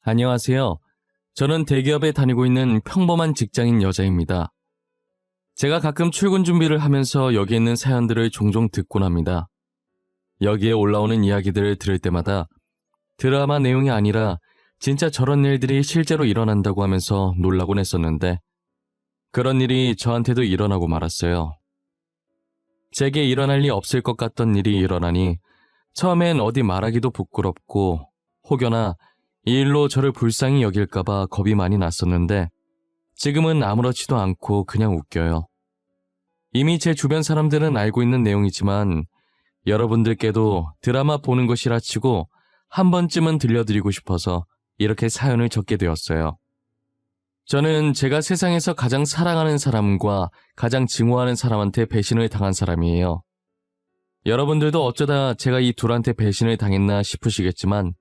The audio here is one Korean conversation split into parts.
안녕하세요. 저는 대기업에 다니고 있는 평범한 직장인 여자입니다. 제가 가끔 출근 준비를 하면서 여기 있는 사연들을 종종 듣곤 합니다. 여기에 올라오는 이야기들을 들을 때마다 드라마 내용이 아니라 진짜 저런 일들이 실제로 일어난다고 하면서 놀라곤 했었는데 그런 일이 저한테도 일어나고 말았어요. 제게 일어날 리 없을 것 같던 일이 일어나니 처음엔 어디 말하기도 부끄럽고 혹여나 이 일로 저를 불쌍히 여길까봐 겁이 많이 났었는데 지금은 아무렇지도 않고 그냥 웃겨요. 이미 제 주변 사람들은 알고 있는 내용이지만 여러분들께도 드라마 보는 것이라 치고 한 번쯤은 들려드리고 싶어서 이렇게 사연을 적게 되었어요. 저는 제가 세상에서 가장 사랑하는 사람과 가장 증오하는 사람한테 배신을 당한 사람이에요. 여러분들도 어쩌다 제가 이 둘한테 배신을 당했나 싶으시겠지만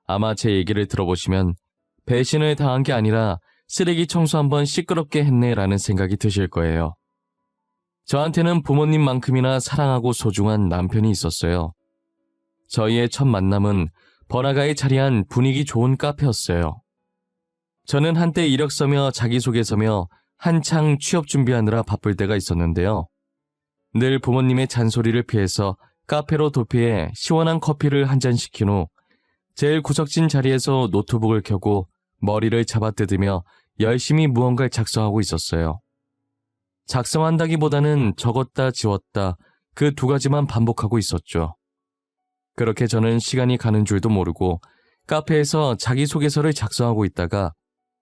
아마 제 얘기를 들어보시면 배신을 당한 게 아니라 쓰레기 청소 한번 시끄럽게 했네라는 생각이 드실 거예요. 저한테는 부모님만큼이나 사랑하고 소중한 남편이 있었어요. 저희의 첫 만남은 번화가에 자리한 분위기 좋은 카페였어요. 저는 한때 이력서며 자기소개서며 한창 취업 준비하느라 바쁠 때가 있었는데요. 늘 부모님의 잔소리를 피해서 카페로 도피해 시원한 커피를 한 잔 시킨 후 제일 구석진 자리에서 노트북을 켜고 머리를 잡아뜯으며 열심히 무언가를 작성하고 있었어요. 작성한다기보다는 적었다 지웠다 그 두 가지만 반복하고 있었죠. 그렇게 저는 시간이 가는 줄도 모르고 카페에서 자기소개서를 작성하고 있다가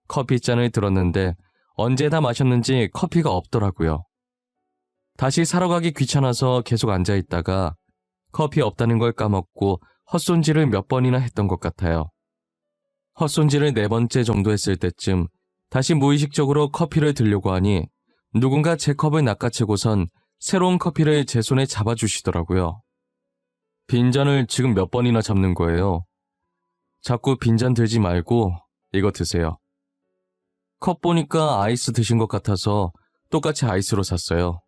커피잔을 들었는데 언제 다 마셨는지 커피가 없더라고요. 다시 사러 가기 귀찮아서 계속 앉아있다가 커피 없다는 걸 까먹고 헛손질을 몇 번이나 했던 것 같아요. 헛손질을 4번째 정도 했을 때쯤 다시 무의식적으로 커피를 들려고 하니 누군가 제 컵을 낚아채고선 새로운 커피를 제 손에 잡아주시더라고요. 빈잔을 지금 몇 번이나 잡는 거예요. 자꾸 빈잔 들지 말고 이거 드세요. 컵 보니까 아이스 드신 것 같아서 똑같이 아이스로 샀어요.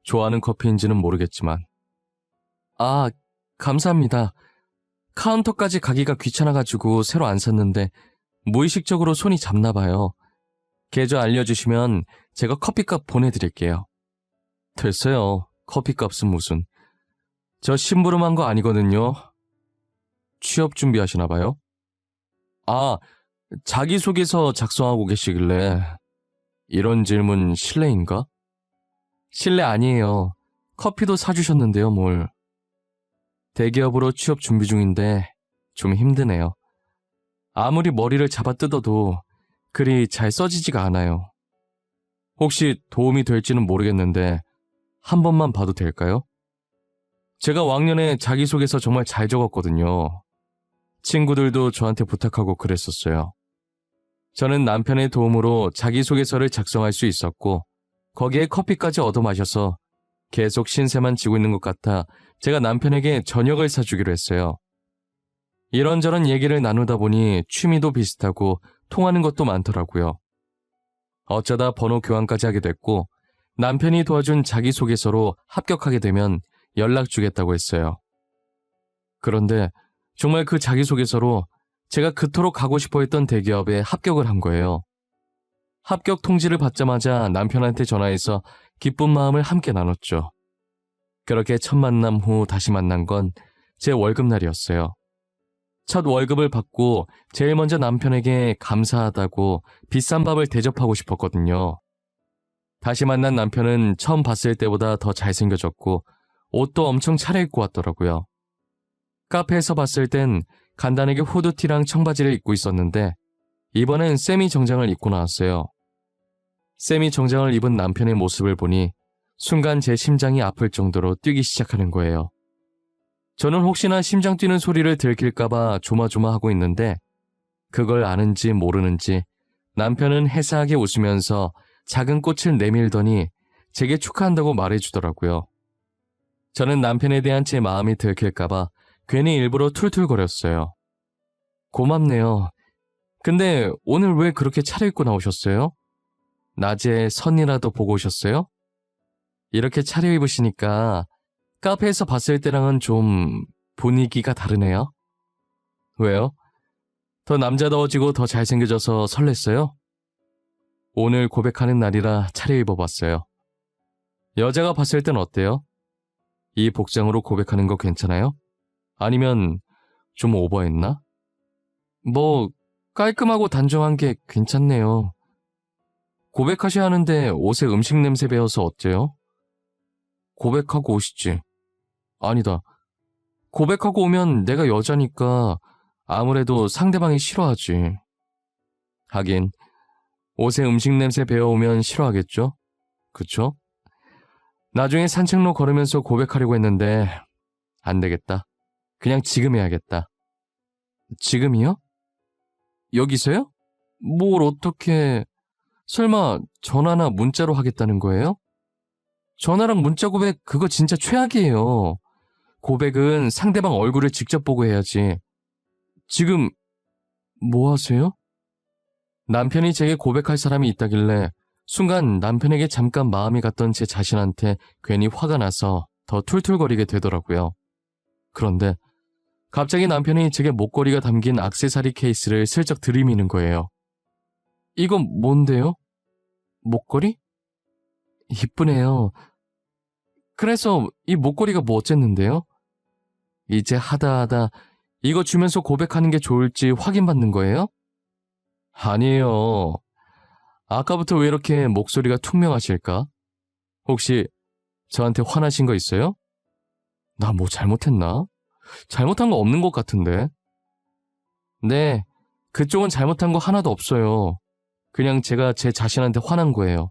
좋아하는 커피인지는 모르겠지만. 아, 감사합니다. 카운터까지 가기가 귀찮아가지고 새로 안 샀는데 무의식적으로 손이 잡나 봐요. 계좌 알려주시면 제가 커피값 보내드릴게요. 됐어요. 커피값은 무슨. 저 심부름한 거 아니거든요. 취업 준비하시나 봐요? 아, 자기소개서 작성하고 계시길래. 이런 질문 실례인가? 실례 아니에요. 커피도 사주셨는데요, 뭘. 대기업으로 취업 준비 중인데 좀 힘드네요. 아무리 머리를 잡아 뜯어도 글이 잘 써지지가 않아요. 혹시 도움이 될지는 모르겠는데 한 번만 봐도 될까요? 제가 왕년에 자기소개서 정말 잘 적었거든요. 친구들도 저한테 부탁하고 그랬었어요. 저는 남편의 도움으로 자기소개서를 작성할 수 있었고 거기에 커피까지 얻어 마셔서 계속 신세만 지고 있는 것 같아 제가 남편에게 저녁을 사주기로 했어요. 이런저런 얘기를 나누다 보니 취미도 비슷하고 통하는 것도 많더라고요. 어쩌다 번호 교환까지 하게 됐고 남편이 도와준 자기소개서로 합격하게 되면 연락 주겠다고 했어요. 그런데 정말 그 자기소개서로 제가 그토록 가고 싶어 했던 대기업에 합격을 한 거예요. 합격 통지를 받자마자 남편한테 전화해서 기쁜 마음을 함께 나눴죠. 그렇게 첫 만남 후 다시 만난 건 제 월급날이었어요. 첫 월급을 받고 제일 먼저 남편에게 감사하다고 비싼 밥을 대접하고 싶었거든요. 다시 만난 남편은 처음 봤을 때보다 더 잘생겨졌고 옷도 엄청 차려입고 왔더라고요. 카페에서 봤을 땐 간단하게 후드티랑 청바지를 입고 있었는데 이번엔 세미 정장을 입고 나왔어요. 세미 정장을 입은 남편의 모습을 보니 순간 제 심장이 아플 정도로 뛰기 시작하는 거예요. 저는 혹시나 심장 뛰는 소리를 들킬까봐 조마조마하고 있는데 그걸 아는지 모르는지 남편은 해사하게 웃으면서 작은 꽃을 내밀더니 제게 축하한다고 말해주더라고요. 저는 남편에 대한 제 마음이 들킬까봐 괜히 일부러 툴툴거렸어요. 고맙네요. 근데 오늘 왜 그렇게 차려입고 나오셨어요? 낮에 선이라도 보고 오셨어요? 이렇게 차려입으시니까 카페에서 봤을 때랑은 좀 분위기가 다르네요. 왜요? 더 남자다워지고 더 잘생겨져서 설렜어요? 오늘 고백하는 날이라 차려입어봤어요. 여자가 봤을 땐 어때요? 이 복장으로 고백하는 거 괜찮아요? 아니면 좀 오버했나? 뭐 깔끔하고 단정한 게 괜찮네요. 고백하셔야 하는데 옷에 음식 냄새 배어서 어때요? 고백하고 오시지. 아니다. 고백하고 오면 내가 여자니까 아무래도 상대방이 싫어하지. 하긴 옷에 음식 냄새 배어오면 싫어하겠죠? 그쵸? 나중에 산책로 걸으면서 고백하려고 했는데 안 되겠다. 그냥 지금 해야겠다. 지금이요? 여기서요? 뭘 어떻게... 설마 전화나 문자로 하겠다는 거예요? 전화랑 문자 고백 그거 진짜 최악이에요. 고백은 상대방 얼굴을 직접 보고 해야지. 지금 뭐 하세요? 남편이 제게 고백할 사람이 있다길래 순간 남편에게 잠깐 마음이 갔던 제 자신한테 괜히 화가 나서 더 툴툴거리게 되더라고요. 그런데 갑자기 남편이 제게 목걸이가 담긴 액세서리 케이스를 슬쩍 들이미는 거예요. 이건 뭔데요? 목걸이? 이쁘네요. 그래서 이 목걸이가 뭐 어쨌는데요? 이제 하다 이거 주면서 고백하는 게 좋을지 확인받는 거예요? 아니에요. 아까부터 왜 이렇게 목소리가 퉁명하실까? 혹시 저한테 화나신 거 있어요? 나 뭐 잘못했나? 잘못한 거 없는 것 같은데. 네, 그쪽은 잘못한 거 하나도 없어요. 그냥 제가 제 자신한테 화난 거예요.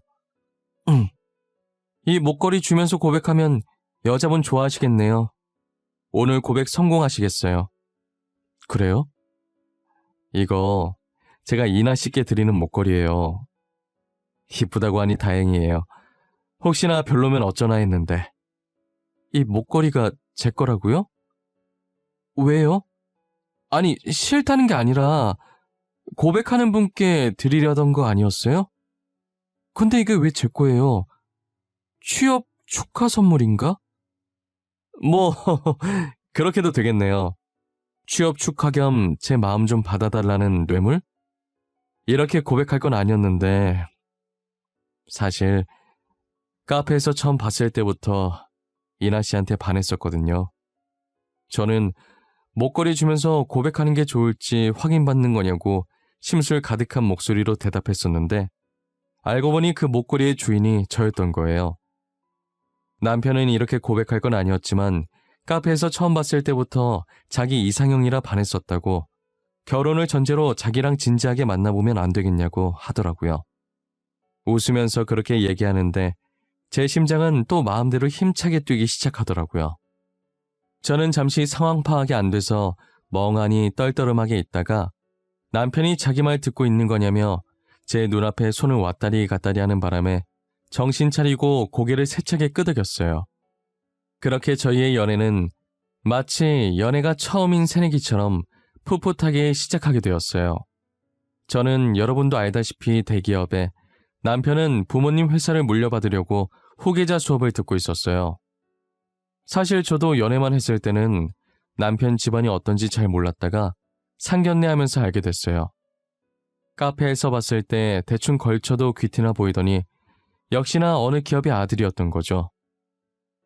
이 목걸이 주면서 고백하면 여자분 좋아하시겠네요. 오늘 고백 성공하시겠어요. 그래요? 이거 제가 이나 씨께 드리는 목걸이에요. 이쁘다고 하니 다행이에요. 혹시나 별로면 어쩌나 했는데. 이 목걸이가 제 거라고요? 왜요? 아니, 싫다는 게 아니라 고백하는 분께 드리려던 거 아니었어요? 근데 이게 왜 제 거예요? 취업 축하 선물인가? 뭐 그렇게도 되겠네요. 취업 축하 겸 제 마음 좀 받아달라는 뇌물? 이렇게 고백할 건 아니었는데 사실 카페에서 처음 봤을 때부터 이나 씨한테 반했었거든요. 저는 목걸이 주면서 고백하는 게 좋을지 확인받는 거냐고 심술 가득한 목소리로 대답했었는데 알고 보니 그 목걸이의 주인이 저였던 거예요. 남편은 이렇게 고백할 건 아니었지만 카페에서 처음 봤을 때부터 자기 이상형이라 반했었다고 결혼을 전제로 자기랑 진지하게 만나보면 안 되겠냐고 하더라고요. 웃으면서 그렇게 얘기하는데 제 심장은 또 마음대로 힘차게 뛰기 시작하더라고요. 저는 잠시 상황 파악이 안 돼서 멍하니 떨떠름하게 있다가 남편이 자기 말 듣고 있는 거냐며 제 눈앞에 손을 왔다리 갔다리 하는 바람에 정신 차리고 고개를 세차게 끄덕였어요. 그렇게 저희의 연애는 마치 연애가 처음인 새내기처럼 풋풋하게 시작하게 되었어요. 저는 여러분도 알다시피 대기업에, 남편은 부모님 회사를 물려받으려고 후계자 수업을 듣고 있었어요. 사실 저도 연애만 했을 때는 남편 집안이 어떤지 잘 몰랐다가 상견례 하면서 알게 됐어요. 카페에서 봤을 때 대충 걸쳐도 귀티나 보이더니 역시나 어느 기업의 아들이었던 거죠.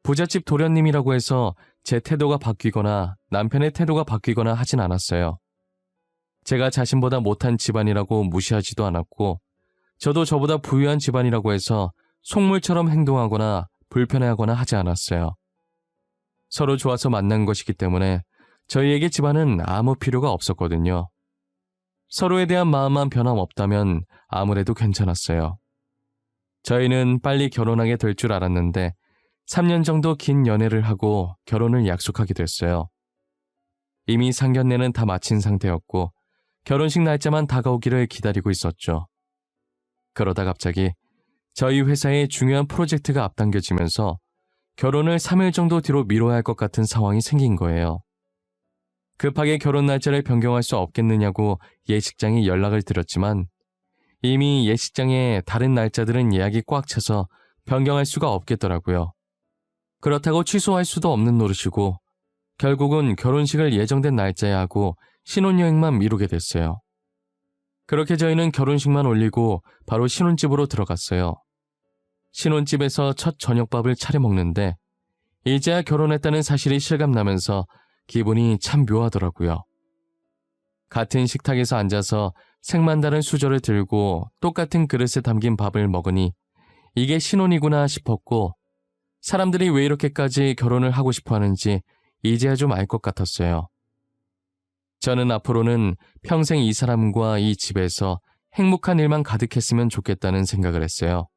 부잣집 도련님이라고 해서 제 태도가 바뀌거나 남편의 태도가 바뀌거나 하진 않았어요. 제가 자신보다 못한 집안이라고 무시하지도 않았고 저도 저보다 부유한 집안이라고 해서 속물처럼 행동하거나 불편해하거나 하지 않았어요. 서로 좋아서 만난 것이기 때문에 저희에게 집안은 아무 필요가 없었거든요. 서로에 대한 마음만 변함없다면 아무래도 괜찮았어요. 저희는 빨리 결혼하게 될 줄 알았는데 3년 정도 긴 연애를 하고 결혼을 약속하게 됐어요. 이미 상견례는 다 마친 상태였고 결혼식 날짜만 다가오기를 기다리고 있었죠. 그러다 갑자기 저희 회사의 중요한 프로젝트가 앞당겨지면서 결혼을 3일 정도 뒤로 미뤄야 할 것 같은 상황이 생긴 거예요. 급하게 결혼 날짜를 변경할 수 없겠느냐고 예식장에 연락을 드렸지만 이미 예식장에 다른 날짜들은 예약이 꽉 차서 변경할 수가 없겠더라고요. 그렇다고 취소할 수도 없는 노릇이고 결국은 결혼식을 예정된 날짜에 하고 신혼여행만 미루게 됐어요. 그렇게 저희는 결혼식만 올리고 바로 신혼집으로 들어갔어요. 신혼집에서 첫 저녁밥을 차려 먹는데 이제야 결혼했다는 사실이 실감나면서 기분이 참 묘하더라고요. 같은 식탁에서 앉아서 색만 다른 수저를 들고 똑같은 그릇에 담긴 밥을 먹으니 이게 신혼이구나 싶었고 사람들이 왜 이렇게까지 결혼을 하고 싶어 하는지 이제야 좀 알 것 같았어요. 저는 앞으로는 평생 이 사람과 이 집에서 행복한 일만 가득했으면 좋겠다는 생각을 했어요.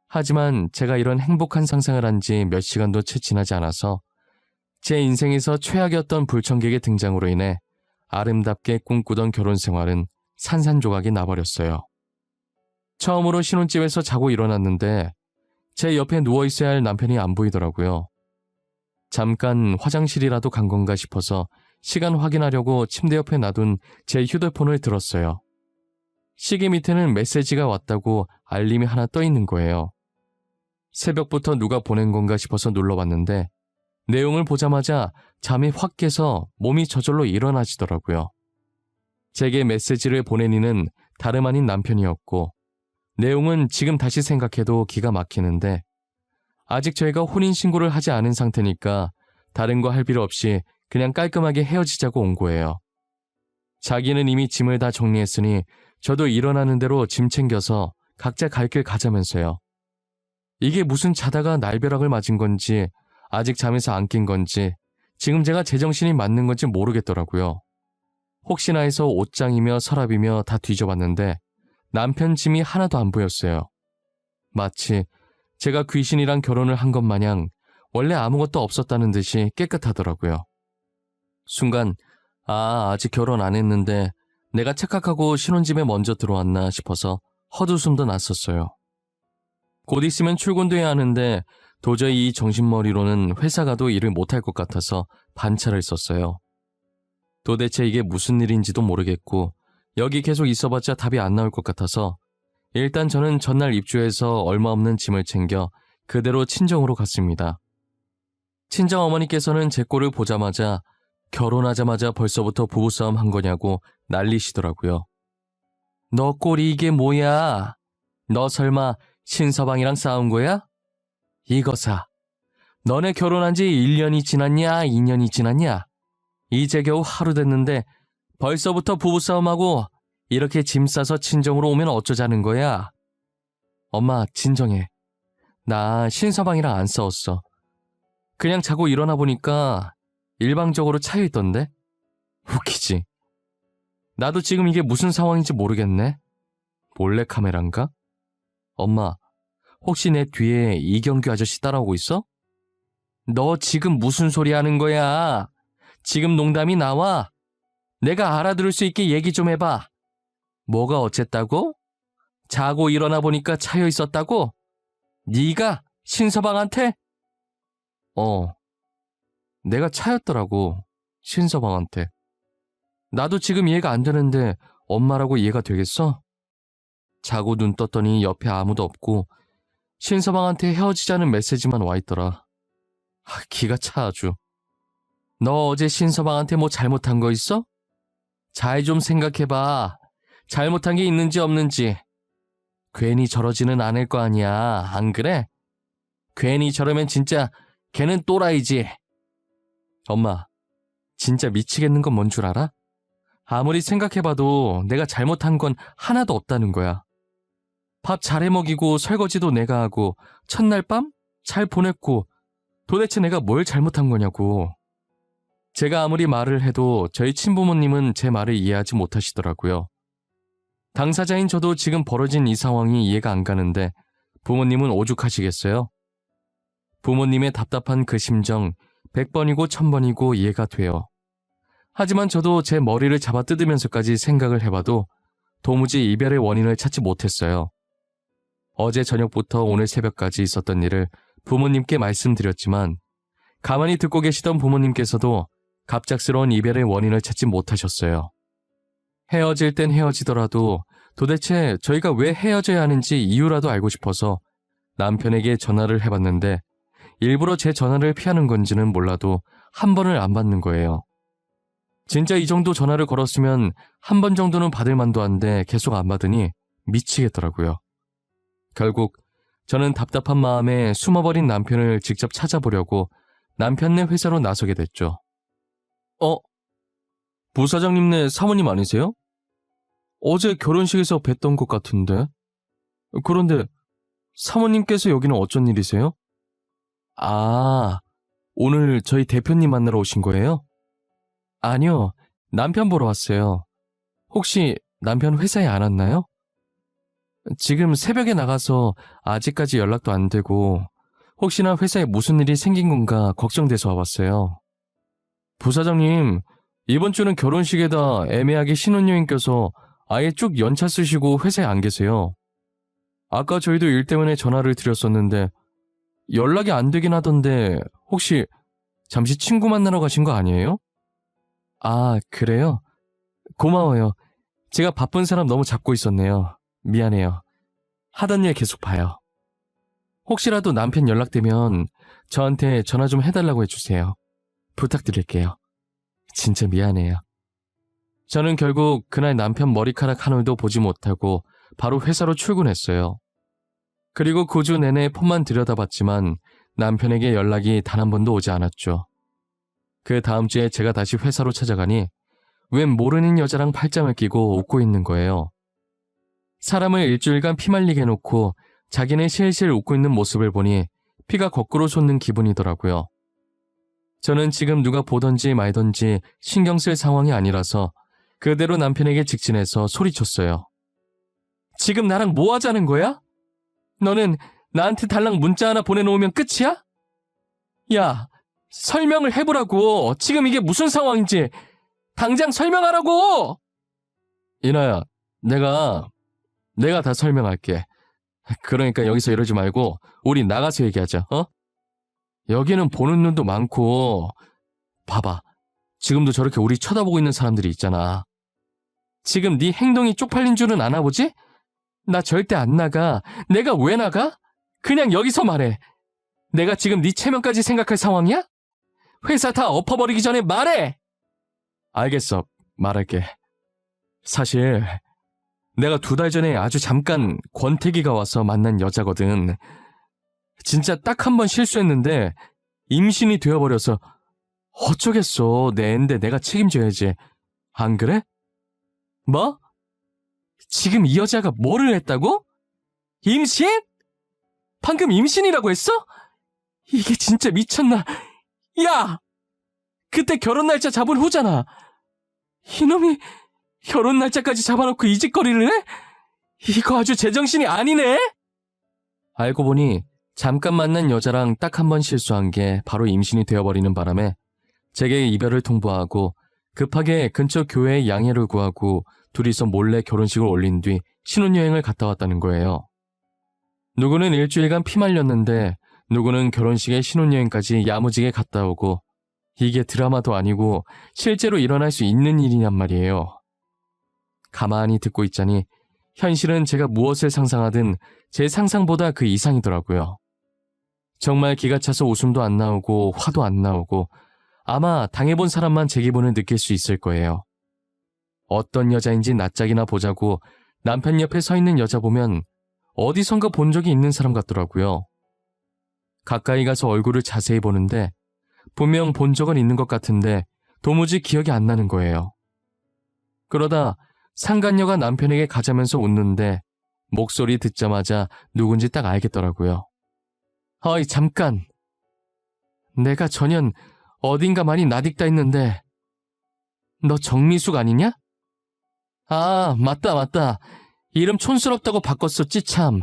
하지만 제가 이런 행복한 상상을 한 지 몇 시간도 채 지나지 않아서 제 인생에서 최악이었던 불청객의 등장으로 인해 아름답게 꿈꾸던 결혼 생활은 산산조각이 나버렸어요. 처음으로 신혼집에서 자고 일어났는데 제 옆에 누워있어야 할 남편이 안 보이더라고요. 잠깐 화장실이라도 간 건가 싶어서 시간 확인하려고 침대 옆에 놔둔 제 휴대폰을 들었어요. 시계 밑에는 메시지가 왔다고 알림이 하나 떠 있는 거예요. 새벽부터 누가 보낸 건가 싶어서 눌러봤는데 내용을 보자마자 잠이 확 깨서 몸이 저절로 일어나지더라고요. 제게 메시지를 보낸 이는 다름 아닌 남편이었고 내용은 지금 다시 생각해도 기가 막히는데 아직 저희가 혼인신고를 하지 않은 상태니까 다른 거 할 필요 없이 그냥 깔끔하게 헤어지자고 온 거예요. 자기는 이미 짐을 다 정리했으니 저도 일어나는 대로 짐 챙겨서 각자 갈 길 가자면서요. 이게 무슨 자다가 날벼락을 맞은 건지 아직 잠에서 안 깬 건지 지금 제가 제정신이 맞는 건지 모르겠더라고요. 혹시나 해서 옷장이며 서랍이며 다 뒤져봤는데 남편 짐이 하나도 안 보였어요. 마치 제가 귀신이랑 결혼을 한 것 마냥 원래 아무것도 없었다는 듯이 깨끗하더라고요. 순간 아직 결혼 안 했는데 내가 착각하고 신혼집에 먼저 들어왔나 싶어서 헛웃음도 났었어요. 곧 있으면 출근도 해야 하는데 도저히 이 정신머리로는 회사 가도 일을 못할 것 같아서 반차를 썼어요. 도대체 이게 무슨 일인지도 모르겠고 여기 계속 있어봤자 답이 안 나올 것 같아서 일단 저는 전날 입주해서 얼마 없는 짐을 챙겨 그대로 친정으로 갔습니다. 친정 어머니께서는 제 꼴을 보자마자 결혼하자마자 벌써부터 부부싸움 한 거냐고 난리시더라고요. 너 꼴이 이게 뭐야? 너 설마 신서방이랑 싸운 거야? 이거사, 너네 결혼한 지 1년이 지났냐 2년이 지났냐? 이제 겨우 하루 됐는데 벌써부터 부부싸움하고 이렇게 짐 싸서 친정으로 오면 어쩌자는 거야? 엄마 진정해. 나 신서방이랑 안 싸웠어. 그냥 자고 일어나 보니까 일방적으로 차여있던데? 웃기지? 나도 지금 이게 무슨 상황인지 모르겠네. 몰래카메라인가? 엄마, 혹시 내 뒤에 이경규 아저씨 따라오고 있어? 너 지금 무슨 소리 하는 거야? 지금 농담이 나와? 내가 알아들을 수 있게 얘기 좀 해봐. 뭐가 어쨌다고? 자고 일어나 보니까 차여 있었다고? 네가 신서방한테? 내가 차였더라고. 신서방한테. 나도 지금 이해가 안 되는데 엄마라고 이해가 되겠어? 자고 눈 떴더니 옆에 아무도 없고 신서방한테 헤어지자는 메시지만 와있더라. 기가 차 아주. 너 어제 신서방한테 뭐 잘못한 거 있어? 잘 좀 생각해봐. 잘못한 게 있는지 없는지. 괜히 저러지는 않을 거 아니야. 안 그래? 괜히 저러면 진짜 걔는 또라이지. 엄마, 진짜 미치겠는 건 뭔 줄 알아? 아무리 생각해봐도 내가 잘못한 건 하나도 없다는 거야. 밥 잘해 먹이고 설거지도 내가 하고 첫날 밤 잘 보냈고 도대체 내가 뭘 잘못한 거냐고. 제가 아무리 말을 해도 저희 친부모님은 제 말을 이해하지 못하시더라고요. 당사자인 저도 지금 벌어진 이 상황이 이해가 안 가는데 부모님은 오죽하시겠어요? 부모님의 답답한 그 심정 100번이고 1000번이고 이해가 돼요. 하지만 저도 제 머리를 잡아 뜯으면서까지 생각을 해봐도 도무지 이별의 원인을 찾지 못했어요. 어제 저녁부터 오늘 새벽까지 있었던 일을 부모님께 말씀드렸지만 가만히 듣고 계시던 부모님께서도 갑작스러운 이별의 원인을 찾지 못하셨어요. 헤어질 땐 헤어지더라도 도대체 저희가 왜 헤어져야 하는지 이유라도 알고 싶어서 남편에게 전화를 해봤는데 일부러 제 전화를 피하는 건지는 몰라도 한 번을 안 받는 거예요. 진짜 이 정도 전화를 걸었으면 한 번 정도는 받을 만도 한데 계속 안 받으니 미치겠더라고요. 결국 저는 답답한 마음에 숨어버린 남편을 직접 찾아보려고 남편네 회사로 나서게 됐죠. 부사장님네 사모님 아니세요? 어제 결혼식에서 뵀던 것 같은데. 그런데 사모님께서 여기는 어쩐 일이세요? 아, 오늘 저희 대표님 만나러 오신 거예요? 아니요, 남편 보러 왔어요. 혹시 남편 회사에 안 왔나요? 지금 새벽에 나가서 아직까지 연락도 안 되고 혹시나 회사에 무슨 일이 생긴 건가 걱정돼서 와봤어요. 부사장님, 이번 주는 결혼식에다 애매하게 신혼여행 껴서 아예 쭉 연차 쓰시고 회사에 안 계세요. 아까 저희도 일 때문에 전화를 드렸었는데 연락이 안 되긴 하던데 혹시 잠시 친구 만나러 가신 거 아니에요? 아, 그래요? 고마워요. 제가 바쁜 사람 너무 잡고 있었네요. 미안해요. 하던 일 계속 봐요. 혹시라도 남편 연락되면 저한테 전화 좀 해달라고 해주세요. 부탁드릴게요. 진짜 미안해요. 저는 결국 그날 남편 머리카락 한 올도 보지 못하고 바로 회사로 출근했어요. 그리고 그 주 내내 폰만 들여다봤지만 남편에게 연락이 단 한 번도 오지 않았죠. 그 다음 주에 제가 다시 회사로 찾아가니 웬 모르는 여자랑 팔짱을 끼고 웃고 있는 거예요. 사람을 일주일간 피말리게 해놓고 자기는 실실 웃고 있는 모습을 보니 피가 거꾸로 솟는 기분이더라고요. 저는 지금 누가 보던지 말던지 신경 쓸 상황이 아니라서 그대로 남편에게 직진해서 소리쳤어요. 지금 나랑 뭐 하자는 거야? 너는 나한테 달랑 문자 하나 보내놓으면 끝이야? 야, 설명을 해보라고. 지금 이게 무슨 상황인지 당장 설명하라고! 이나야, 내가 다 설명할게. 그러니까 여기서 이러지 말고 우리 나가서 얘기하자, 어? 여기는 보는 눈도 많고 봐봐. 지금도 저렇게 우리 쳐다보고 있는 사람들이 있잖아. 지금 네 행동이 쪽팔린 줄은 아나 보지? 나 절대 안 나가. 내가 왜 나가? 그냥 여기서 말해. 내가 지금 네 체면까지 생각할 상황이야? 회사 다 엎어버리기 전에 말해! 알겠어. 말할게. 사실 내가 2달 전에 아주 잠깐 권태기가 와서 만난 여자거든. 진짜 딱 한 번 실수했는데 임신이 되어버려서 어쩌겠어. 내 애인데 내가 책임져야지. 안 그래? 뭐? 지금 이 여자가 뭐를 했다고? 임신? 방금 임신이라고 했어? 이게 진짜 미쳤나? 야! 그때 결혼 날짜 잡은 후잖아. 이놈이 결혼 날짜까지 잡아놓고 이 짓거리를 해? 이거 아주 제정신이 아니네? 알고 보니 잠깐 만난 여자랑 딱 한 번 실수한 게 바로 임신이 되어버리는 바람에 제게 이별을 통보하고 급하게 근처 교회에 양해를 구하고 둘이서 몰래 결혼식을 올린 뒤 신혼여행을 갔다 왔다는 거예요. 누구는 일주일간 피 말렸는데 누구는 결혼식에 신혼여행까지 야무지게 갔다 오고 이게 드라마도 아니고 실제로 일어날 수 있는 일이냔 말이에요. 가만히 듣고 있자니 현실은 제가 무엇을 상상하든 제 상상보다 그 이상이더라고요. 정말 기가 차서 웃음도 안 나오고 화도 안 나오고 아마 당해본 사람만 제 기분을 느낄 수 있을 거예요. 어떤 여자인지 낯짝이나 보자고 남편 옆에 서 있는 여자 보면 어디선가 본 적이 있는 사람 같더라고요. 가까이 가서 얼굴을 자세히 보는데 분명 본 적은 있는 것 같은데 도무지 기억이 안 나는 거예요. 그러다 상간녀가 남편에게 가자면서 웃는데 목소리 듣자마자 누군지 딱 알겠더라고요. 어이, 잠깐. 내가 전현 어딘가 많이 낯익다 했는데 너 정미숙 아니냐? 아, 맞다. 이름 촌스럽다고 바꿨었지 참.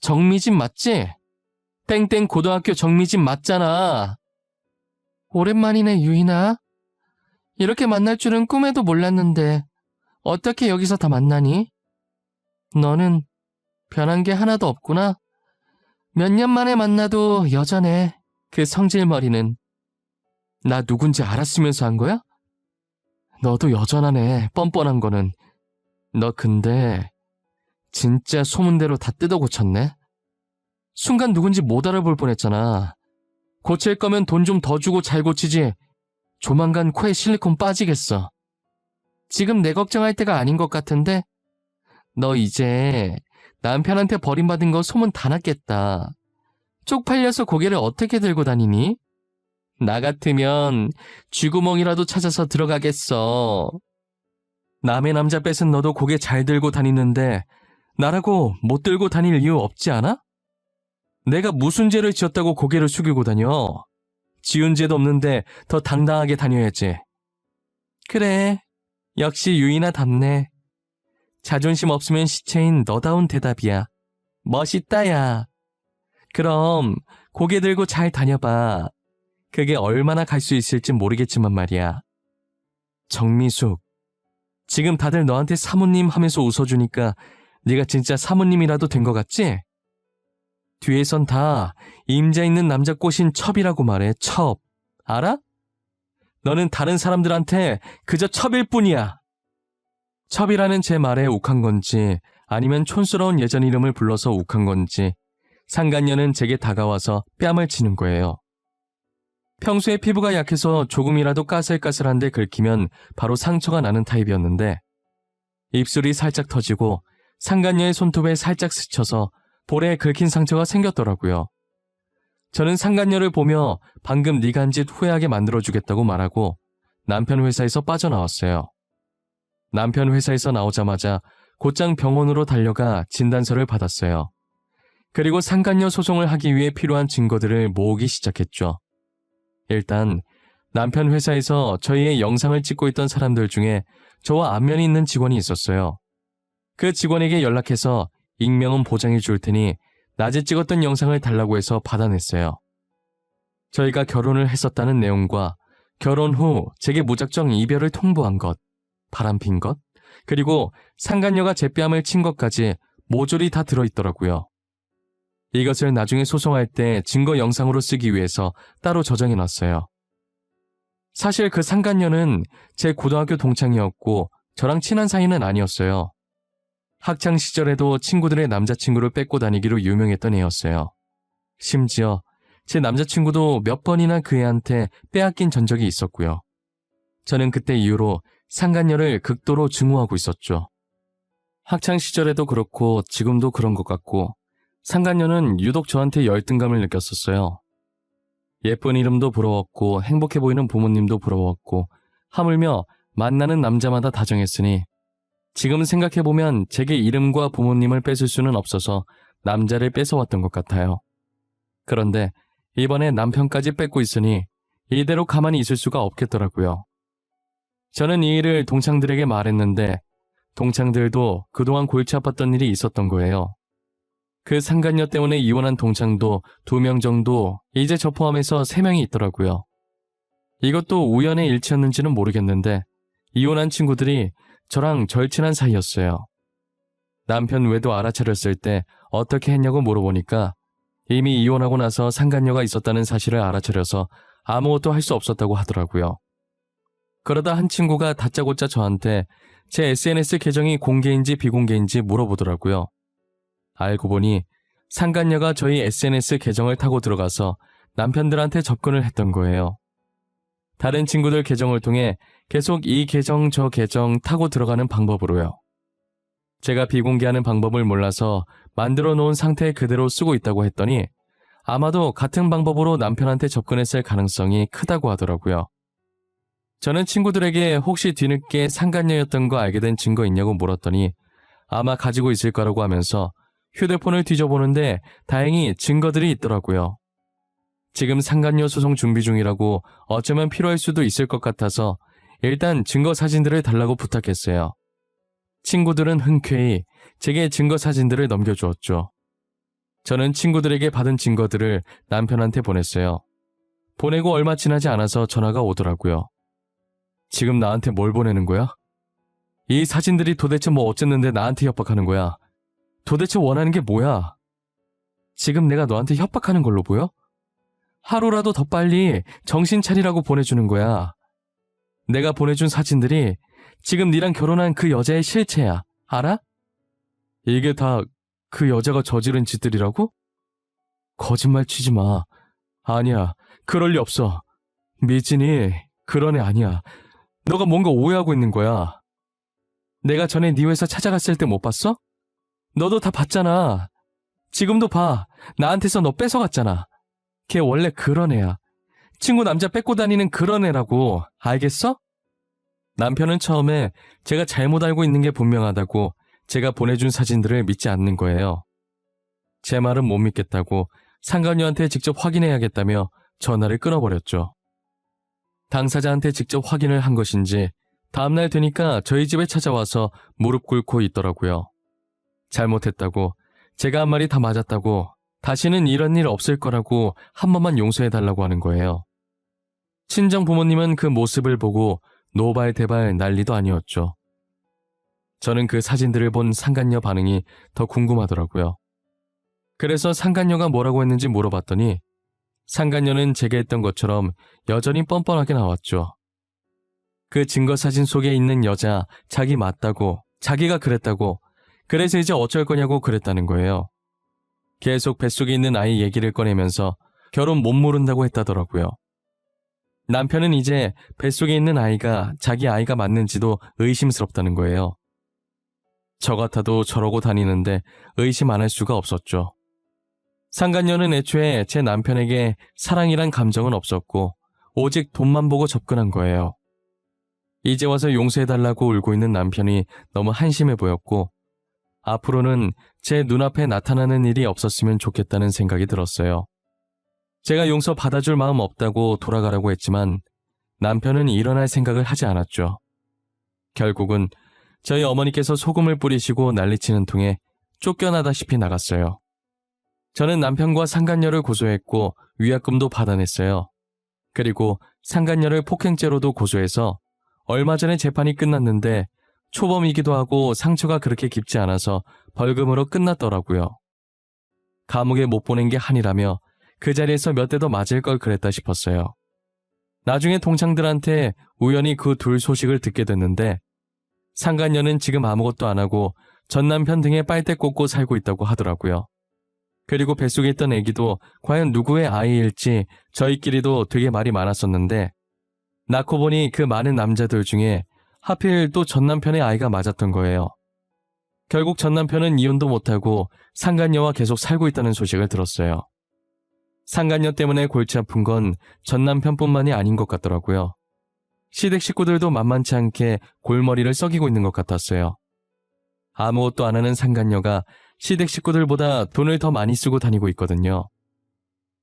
정미진 맞지? 땡땡 고등학교 정미진 맞잖아. 오랜만이네, 유인아. 이렇게 만날 줄은 꿈에도 몰랐는데 어떻게 여기서 다 만나니? 너는 변한 게 하나도 없구나. 몇 년 만에 만나도 여전해. 그 성질머리는. 나 누군지 알았으면서 한 거야? 너도 여전하네, 뻔뻔한 거는. 너 근데 진짜 소문대로 다 뜯어 고쳤네? 순간 누군지 못 알아볼 뻔했잖아. 고칠 거면 돈 좀 더 주고 잘 고치지. 조만간 코에 실리콘 빠지겠어. 지금 내 걱정할 때가 아닌 것 같은데? 너 이제 남편한테 버림받은 거 소문 다 났겠다. 쪽팔려서 고개를 어떻게 들고 다니니? 나 같으면 쥐구멍이라도 찾아서 들어가겠어. 남의 남자 뺏은 너도 고개 잘 들고 다니는데 나라고 못 들고 다닐 이유 없지 않아? 내가 무슨 죄를 지었다고 고개를 숙이고 다녀? 지은 죄도 없는데 더 당당하게 다녀야지. 그래, 역시 유이나답네. 자존심 없으면 시체인 너다운 대답이야. 멋있다, 야. 그럼 고개 들고 잘 다녀봐. 그게 얼마나 갈 수 있을지 모르겠지만 말이야. 정미숙, 지금 다들 너한테 사모님 하면서 웃어주니까 네가 진짜 사모님이라도 된 것 같지? 뒤에선 다 임자 있는 남자 꼬신 첩이라고 말해, 첩. 알아? 너는 다른 사람들한테 그저 첩일 뿐이야. 첩이라는 제 말에 욱한 건지 아니면 촌스러운 예전 이름을 불러서 욱한 건지 상간녀는 제게 다가와서 뺨을 치는 거예요. 평소에 피부가 약해서 조금이라도 까슬까슬한데 긁히면 바로 상처가 나는 타입이었는데 입술이 살짝 터지고 상간녀의 손톱에 살짝 스쳐서 볼에 긁힌 상처가 생겼더라고요. 저는 상간녀를 보며 방금 네가 한 짓 후회하게 만들어주겠다고 말하고 남편 회사에서 빠져나왔어요. 남편 회사에서 나오자마자 곧장 병원으로 달려가 진단서를 받았어요. 그리고 상간녀 소송을 하기 위해 필요한 증거들을 모으기 시작했죠. 일단 남편 회사에서 저희의 영상을 찍고 있던 사람들 중에 저와 안면이 있는 직원이 있었어요. 그 직원에게 연락해서 익명은 보장해 줄 테니 낮에 찍었던 영상을 달라고 해서 받아냈어요. 저희가 결혼을 했었다는 내용과 결혼 후 제게 무작정 이별을 통보한 것, 바람핀 것, 그리고 상간녀가 제 뺨을 친 것까지 모조리 다 들어있더라고요. 이것을 나중에 소송할 때 증거 영상으로 쓰기 위해서 따로 저장해놨어요. 사실 그 상간녀는 제 고등학교 동창이었고 저랑 친한 사이는 아니었어요. 학창 시절에도 친구들의 남자친구를 뺏고 다니기로 유명했던 애였어요. 심지어 제 남자친구도 몇 번이나 그 애한테 빼앗긴 전적이 있었고요. 저는 그때 이후로 상간녀를 극도로 증오하고 있었죠. 학창 시절에도 그렇고 지금도 그런 것 같고 상간녀는 유독 저한테 열등감을 느꼈었어요. 예쁜 이름도 부러웠고 행복해 보이는 부모님도 부러웠고 하물며 만나는 남자마다 다정했으니 지금 생각해보면 제게 이름과 부모님을 뺏을 수는 없어서 남자를 뺏어왔던 것 같아요. 그런데 이번에 남편까지 뺏고 있으니 이대로 가만히 있을 수가 없겠더라고요. 저는 이 일을 동창들에게 말했는데 동창들도 그동안 골치 아팠던 일이 있었던 거예요. 그 상간녀 때문에 이혼한 동창도 2명 정도 이제 저 포함해서 3명이 있더라고요. 이것도 우연의 일치였는지는 모르겠는데 이혼한 친구들이 저랑 절친한 사이였어요. 남편 외도 알아차렸을 때 어떻게 했냐고 물어보니까 이미 이혼하고 나서 상간녀가 있었다는 사실을 알아차려서 아무것도 할 수 없었다고 하더라고요. 그러다 한 친구가 다짜고짜 저한테 제 SNS 계정이 공개인지 비공개인지 물어보더라고요. 알고 보니 상간녀가 저희 SNS 계정을 타고 들어가서 남편들한테 접근을 했던 거예요. 다른 친구들 계정을 통해 계속 이 계정 저 계정 타고 들어가는 방법으로요. 제가 비공개하는 방법을 몰라서 만들어 놓은 상태 그대로 쓰고 있다고 했더니 아마도 같은 방법으로 남편한테 접근했을 가능성이 크다고 하더라고요. 저는 친구들에게 혹시 뒤늦게 상간녀였던 거 알게 된 증거 있냐고 물었더니 아마 가지고 있을 거라고 하면서 휴대폰을 뒤져보는데 다행히 증거들이 있더라고요. 지금 상간녀 소송 준비 중이라고 어쩌면 필요할 수도 있을 것 같아서 일단 증거 사진들을 달라고 부탁했어요. 친구들은 흔쾌히 제게 증거 사진들을 넘겨주었죠. 저는 친구들에게 받은 증거들을 남편한테 보냈어요. 보내고 얼마 지나지 않아서 전화가 오더라고요. 지금 나한테 뭘 보내는 거야? 이 사진들이 도대체 뭐 어쨌는데 나한테 협박하는 거야? 도대체 원하는 게 뭐야? 지금 내가 너한테 협박하는 걸로 보여? 하루라도 더 빨리 정신 차리라고 보내주는 거야. 내가 보내준 사진들이 지금 네랑 결혼한 그 여자의 실체야. 알아? 이게 다 그 여자가 저지른 짓들이라고? 거짓말 치지 마. 아니야, 그럴 리 없어. 미진이 그런 애 아니야. 너가 뭔가 오해하고 있는 거야. 내가 전에 네 회사 찾아갔을 때 못 봤어? 너도 다 봤잖아. 지금도 봐. 나한테서 너 뺏어갔잖아. 걔 원래 그런 애야. 친구 남자 뺏고 다니는 그런 애라고. 알겠어? 남편은 처음에 제가 잘못 알고 있는 게 분명하다고 제가 보내준 사진들을 믿지 않는 거예요. 제 말은 못 믿겠다고 상간녀한테 직접 확인해야겠다며 전화를 끊어버렸죠. 당사자한테 직접 확인을 한 것인지 다음날 되니까 저희 집에 찾아와서 무릎 꿇고 있더라고요. 잘못했다고, 제가 한 말이 다 맞았다고, 다시는 이런 일 없을 거라고 한 번만 용서해달라고 하는 거예요. 친정 부모님은 그 모습을 보고 노발대발 난리도 아니었죠. 저는 그 사진들을 본 상간녀 반응이 더 궁금하더라고요. 그래서 상간녀가 뭐라고 했는지 물어봤더니 상간녀는 제가 했던 것처럼 여전히 뻔뻔하게 나왔죠. 그 증거 사진 속에 있는 여자 자기 맞다고, 자기가 그랬다고, 그래서 이제 어쩔 거냐고 그랬다는 거예요. 계속 뱃속에 있는 아이 얘기를 꺼내면서 결혼 못 모른다고 했다더라고요. 남편은 이제 뱃속에 있는 아이가 자기 아이가 맞는지도 의심스럽다는 거예요. 저 같아도 저러고 다니는데 의심 안 할 수가 없었죠. 상간녀는 애초에 제 남편에게 사랑이란 감정은 없었고 오직 돈만 보고 접근한 거예요. 이제 와서 용서해달라고 울고 있는 남편이 너무 한심해 보였고 앞으로는 제 눈앞에 나타나는 일이 없었으면 좋겠다는 생각이 들었어요. 제가 용서 받아줄 마음 없다고 돌아가라고 했지만 남편은 일어날 생각을 하지 않았죠. 결국은 저희 어머니께서 소금을 뿌리시고 난리치는 통에 쫓겨나다시피 나갔어요. 저는 남편과 상간녀를 고소했고 위약금도 받아냈어요. 그리고 상간녀를 폭행죄로도 고소해서 얼마 전에 재판이 끝났는데 초범이기도 하고 상처가 그렇게 깊지 않아서 벌금으로 끝났더라고요. 감옥에 못 보낸 게 한이라며 그 자리에서 몇 대 더 맞을 걸 그랬다 싶었어요. 나중에 동창들한테 우연히 그 둘 소식을 듣게 됐는데 상간녀는 지금 아무것도 안 하고 전 남편 등에 빨대 꽂고 살고 있다고 하더라고요. 그리고 뱃속에 있던 아기도 과연 누구의 아이일지 저희끼리도 되게 말이 많았었는데 낳고 보니 그 많은 남자들 중에 하필 또 전 남편의 아이가 맞았던 거예요. 결국 전 남편은 이혼도 못하고 상간녀와 계속 살고 있다는 소식을 들었어요. 상간녀 때문에 골치 아픈 건 전 남편뿐만이 아닌 것 같더라고요. 시댁 식구들도 만만치 않게 골머리를 썩이고 있는 것 같았어요. 아무것도 안 하는 상간녀가 시댁 식구들보다 돈을 더 많이 쓰고 다니고 있거든요.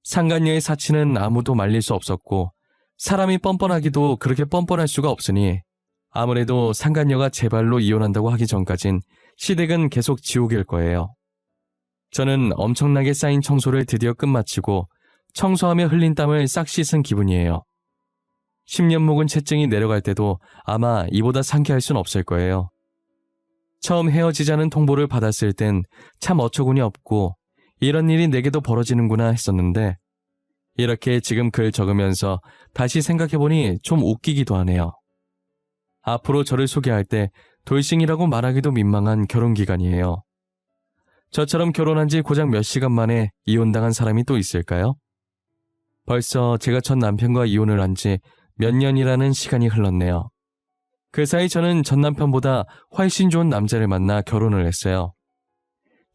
상간녀의 사치는 아무도 말릴 수 없었고 사람이 뻔뻔하기도 그렇게 뻔뻔할 수가 없으니 아무래도 상간녀가 제 발로 이혼한다고 하기 전까진 시댁은 계속 지옥일 거예요. 저는 엄청나게 쌓인 청소를 드디어 끝마치고 청소하며 흘린 땀을 싹 씻은 기분이에요. 10년 묵은 채증이 내려갈 때도 아마 이보다 상쾌할 순 없을 거예요. 처음 헤어지자는 통보를 받았을 땐 참 어처구니 없고 이런 일이 내게도 벌어지는구나 했었는데 이렇게 지금 글 적으면서 다시 생각해보니 좀 웃기기도 하네요. 앞으로 저를 소개할 때 돌싱이라고 말하기도 민망한 결혼기간이에요. 저처럼 결혼한 지 고작 몇 시간 만에 이혼당한 사람이 또 있을까요? 벌써 제가 전 남편과 이혼을 한 지 몇 년이라는 시간이 흘렀네요. 그 사이 저는 전 남편보다 훨씬 좋은 남자를 만나 결혼을 했어요.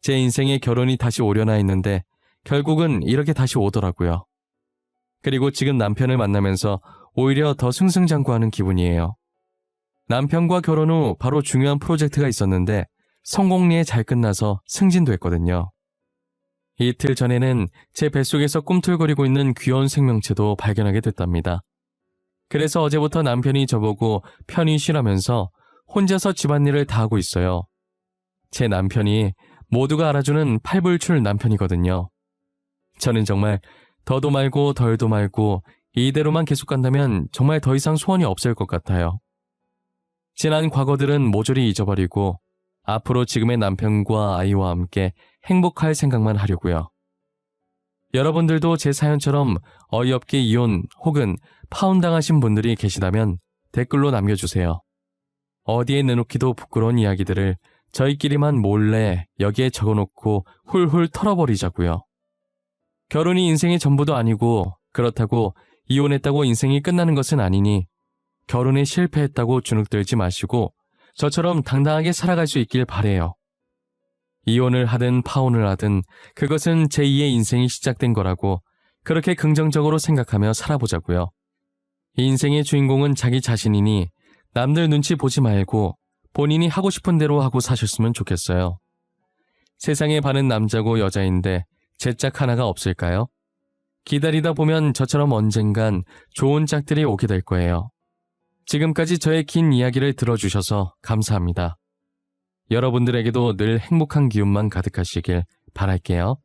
제 인생에 결혼이 다시 오려나 했는데 결국은 이렇게 다시 오더라고요. 그리고 지금 남편을 만나면서 오히려 더 승승장구하는 기분이에요. 남편과 결혼 후 바로 중요한 프로젝트가 있었는데 성공리에 잘 끝나서 승진도 했거든요. 이틀 전에는 제 뱃속에서 꿈틀거리고 있는 귀여운 생명체도 발견하게 됐답니다. 그래서 어제부터 남편이 저보고 편히 쉬라면서 혼자서 집안일을 다 하고 있어요. 제 남편이 모두가 알아주는 팔불출 남편이거든요. 저는 정말 더도 말고 덜도 말고 이대로만 계속 간다면 정말 더 이상 소원이 없을 것 같아요. 지난 과거들은 모조리 잊어버리고 앞으로 지금의 남편과 아이와 함께 행복할 생각만 하려고요. 여러분들도 제 사연처럼 어이없게 이혼 혹은 파혼당하신 분들이 계시다면 댓글로 남겨주세요. 어디에 내놓기도 부끄러운 이야기들을 저희끼리만 몰래 여기에 적어놓고 훌훌 털어버리자고요. 결혼이 인생의 전부도 아니고 그렇다고 이혼했다고 인생이 끝나는 것은 아니니 결혼에 실패했다고 주눅들지 마시고 저처럼 당당하게 살아갈 수 있길 바래요. 이혼을 하든 파혼을 하든 그것은 제2의 인생이 시작된 거라고 그렇게 긍정적으로 생각하며 살아보자고요. 인생의 주인공은 자기 자신이니 남들 눈치 보지 말고 본인이 하고 싶은 대로 하고 사셨으면 좋겠어요. 세상에 반은 남자고 여자인데 제 짝 하나가 없을까요? 기다리다 보면 저처럼 언젠간 좋은 짝들이 오게 될 거예요. 지금까지 저의 긴 이야기를 들어주셔서 감사합니다. 여러분들에게도 늘 행복한 기운만 가득하시길 바랄게요.